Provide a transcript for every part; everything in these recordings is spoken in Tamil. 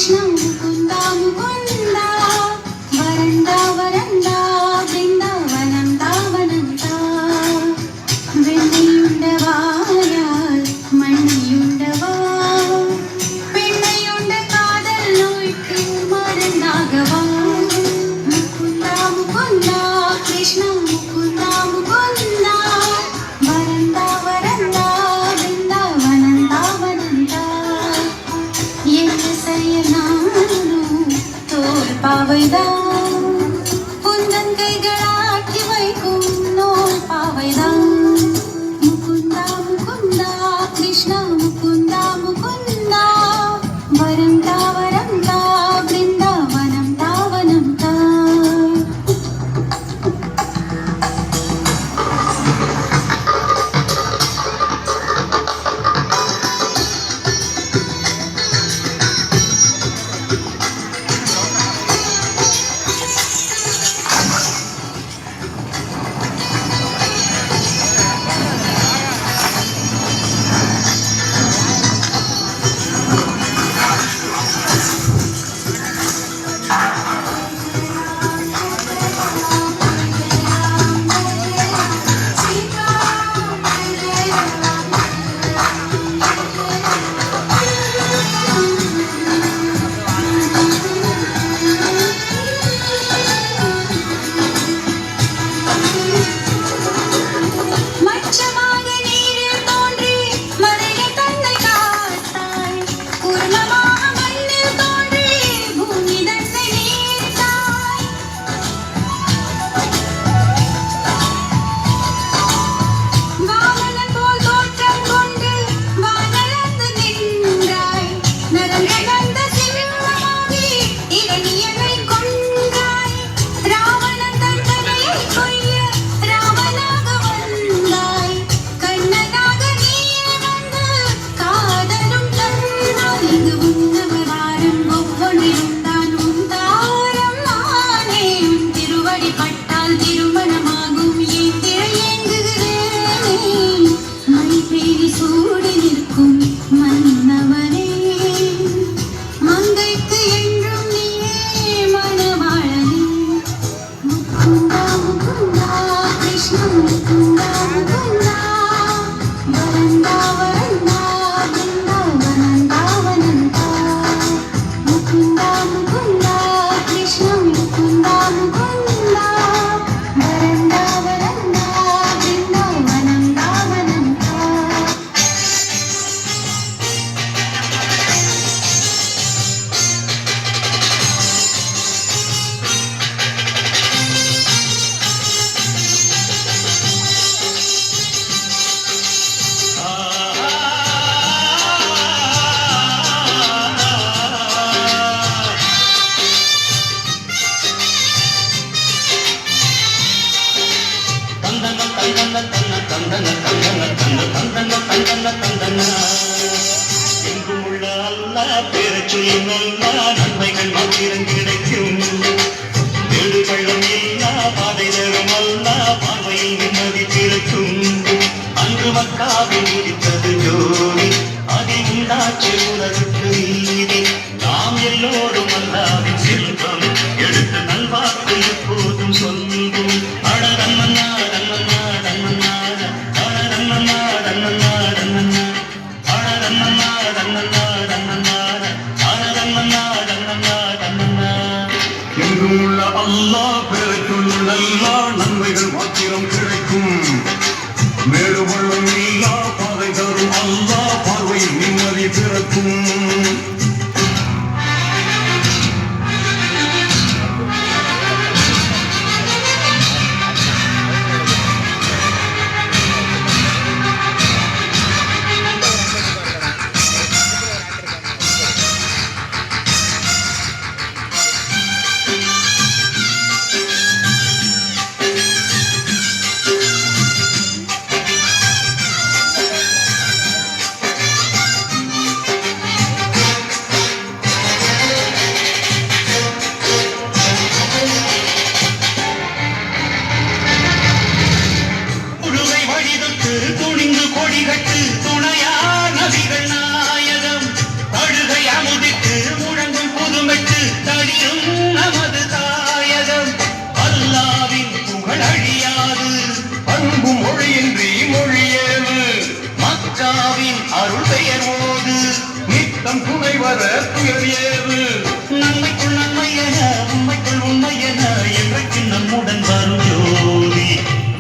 Krishna Mukunda Mukunda Varanda Varanda Vrindavanam Davananta Venniyundavayal Manniyundava Pennayunda Kadal Noyikku Marandagava Mukunda Mukunda Krishna Mukunda Mukunda Varanda Varanda Vrindavanam Davananta Yenna Sayananu Thor Pavaidam Undan Kaigalakki Vaikum Nol Pavaidam Mukunda Mukunda Krishna Mukunda Mukunda Varanda Varanda Vrindavanam Davananta மச்சமாக நீரில் தோன்றி மறைய தன்னை காத்தாய் பூர்ணமாக மண்ணில் தோன்றி பூமி தன்னை நீர்த்தாய் வாமனன் போல் தோற்றம் கொண்டு வானளந்து நின்றாய் நரங்கள் வந்த சிம்மமாகி இரணியனை கொன்றாய் ராவணன் தன் தலையை கொய்ய ராமனாக வந்தாய் கண்ணனாக நீயே வந்து காதலும் தந்தாய் இங்கு உன்னவர் வாரம் ஒவ்வொன்றிலும் தான் உன் தாரம் நானே உன் திருவடி பட்டால் திருமணமாகும் என் திரை ஏங்குகிறேனே மைபேரி சூடி நிற்கும் மன்னவனே மங்கைக்கு என்றும் நீயே மணவாளனே Mukunda Mukunda Krishna Mukunda Mukunda Varanda Varanda Vrindavanam Davananta Mukunda Mukunda Krishna Mukunda Mukunda Varanda Varanda Vrindavanam Davananta எங்குமுள்ள அல்லாஹ் பேரச் சொல்லும் அல்லாஹ் நன்மைகள் மாத்திரம் கிடைக்கும் ஏடு பள்ளம் இல்லா பாதை தரும் அல்லாஹ் பார்வையில் நிம்மதி பிறக்கும் அன்று மக்காவில் உதித்தது ஜோதி அதில் உண்டாச்சு உலகுக்கு நீதி நாம் எல்லோரும் அல்லாவின் செல்வம் எடுத்து நல்வாக்கு எப்போதும் சொல்வோம் அட ரம்மன்னா ரம்மன்னா ரம்மன்னா அட ரம்மன்னா ரம்மன்னா ரம்மன்னா அட ரம்மன்னா ரம்மன்னா ரம்மன்னா அட ரம்மன்னா ரம்மன்னா ரம்மன்னா எங்கும் உள்ள அல்லாஹ் பெருக்குள் அல்லாஹ் நன்மைகள் மாத்திரம் கிடைக்கும் மேடு பள்ளம் இல்லா பாதை தரும் அல்லாஹ் பார்வையில் நிம்மதி பிறக்கும் அன்பு மொழியின்றி மொழியேவு மக்காவின் அருள் பெயர் ஓது நித்தம் துணை வர துயர் ஏவு நன்மைக்குள் நன்மை என உண்மைக்குள் உண்மை என என்றைக்கு நம்முடன் வரும் ஜோதி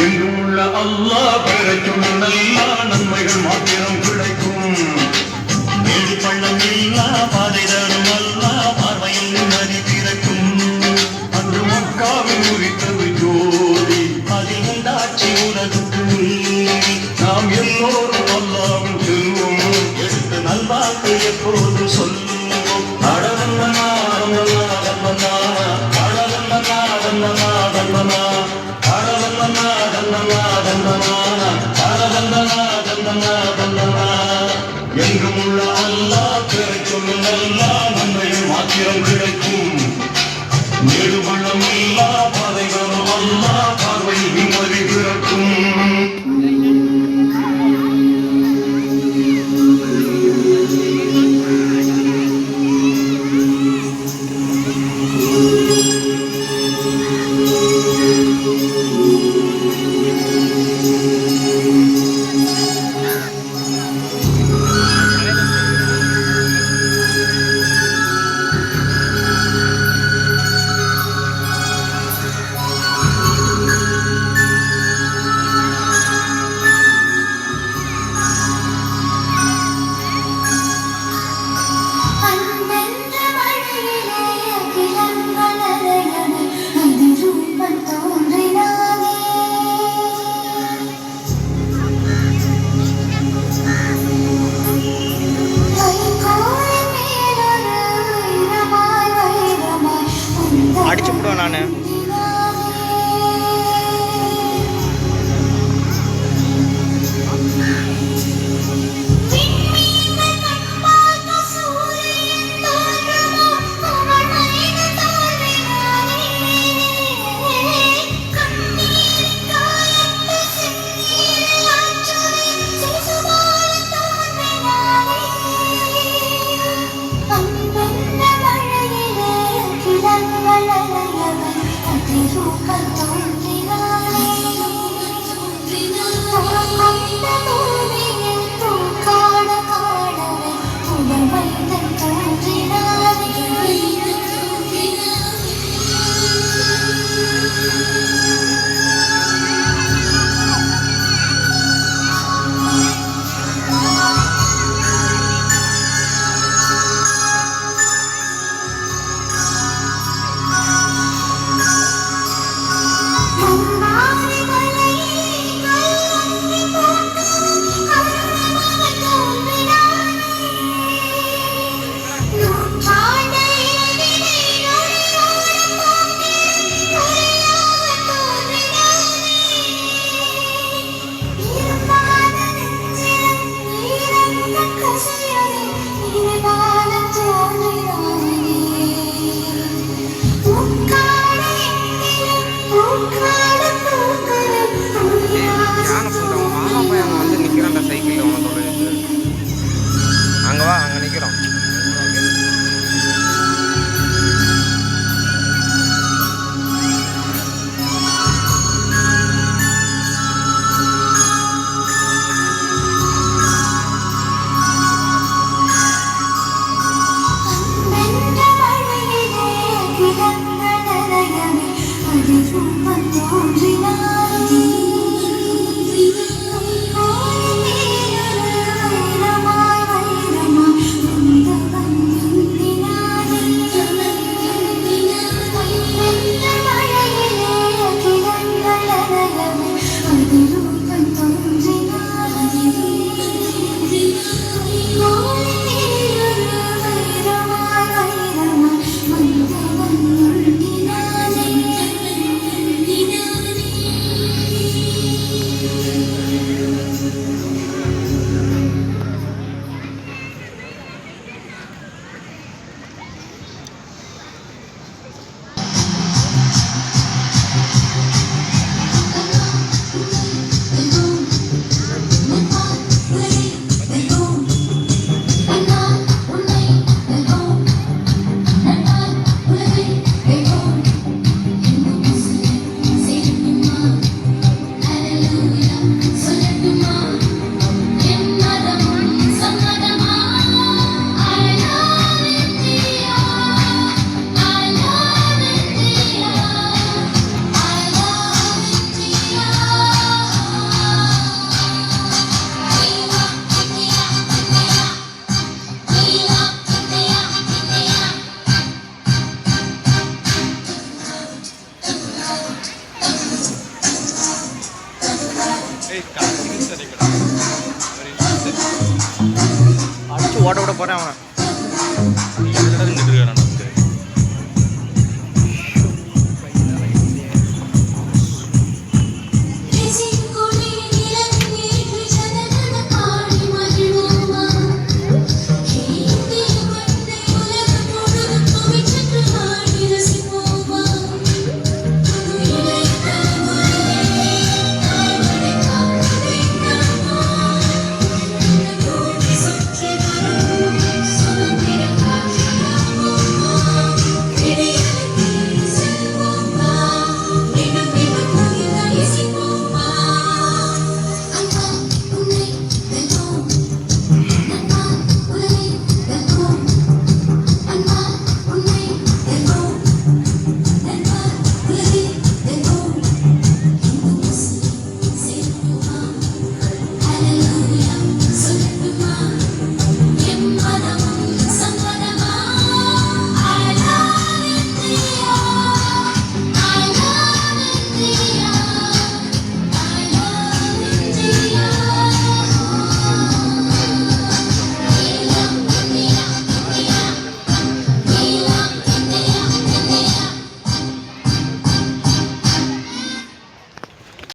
எங்கு உள்ள அல்லாஹ் பெறச் சொன்ன எல்லா நன்மைகள் மாத்திரம் கிடைக்கும் மேடு பள்ளம் இல்லா பாதை தரும் அல்லா பார்வையில் நிம்மதி பிறக்கும் அன்று மக்காவில் உரித்தது ஜோதி அதில் உண்டாட்சி உலகுக்கு நாம் எல்லோரும் அல்லாவும் செல்வோம் எடுத்து நல்வாக்கு எப்போது சொல்லுவோம் அடவல்லனா அடவல்லனா அடவல்லனா அடவல்லனா அடவல்லனா அடவல்லனா அடவல்லனா அடவல்லனா அடவல்லனா அடவல்லனா எங்கும் உள்ள அல்லாஹ் பெறச் சொல்லும் எல்லா நன்மைகள் மாத்திரம் கிடைக்கும் நெடுவள்ளம் இல்லா பாதை வரும் அல்லாஹ் பார்வை நிம்மதி பிறக்கும் அடிச்சு ஓட்ட விட போகிறேன் அவன்.